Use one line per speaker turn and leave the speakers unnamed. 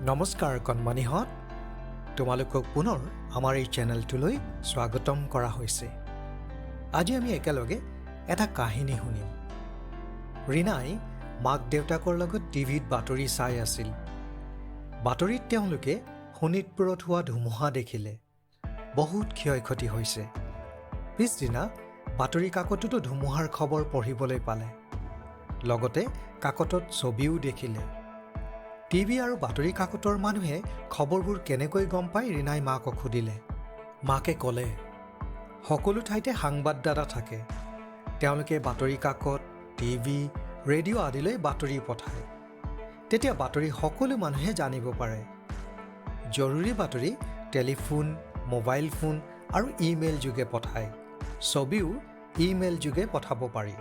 নমস্কাৰ কণমানিহঁত, তোমালোকক পুনৰ আমাৰ এই চেনেলটোলৈ স্বাগতম কৰা হৈছে। আজি আমি একেলগে এটা কাহিনী শুনিম। ৰীনাই মাক দেউতাকৰ লগত টিভিত বাতৰি চাই আছিল। বাতৰিত তেওঁলোকে শোণিতপুৰত হোৱা ধুমুহা দেখিলে। বহুত ক্ষয়ক্ষতি হৈছে। পিছদিনা বাতৰি কাকততো ধুমুহাৰ খবৰ পঢ়িবলৈ পালে। লগতে কাকতত ছবিও দেখিলে। টিভি আৰু বাতৰি কাকতৰ মানুহে খবৰবোৰ কেনেকৈ গম পায় ৰীনাই মাকক সুধিলে। মাকে ক'লে, সকলো ঠাইতে সাংবাদদাতা থাকে। তেওঁলোকে বাতৰি কাকত, টিভি, ৰেডিঅ' আদিলৈ বাতৰি পঠায়। তেতিয়া বাতৰি সকলো মানুহে জানিব পাৰে। জৰুৰী বাতৰি টেলিফোন, মোবাইল ফোন আৰু ইমেইল যোগে পঠায়। ছবিও ইমেইল যোগে পঠাব পাৰি।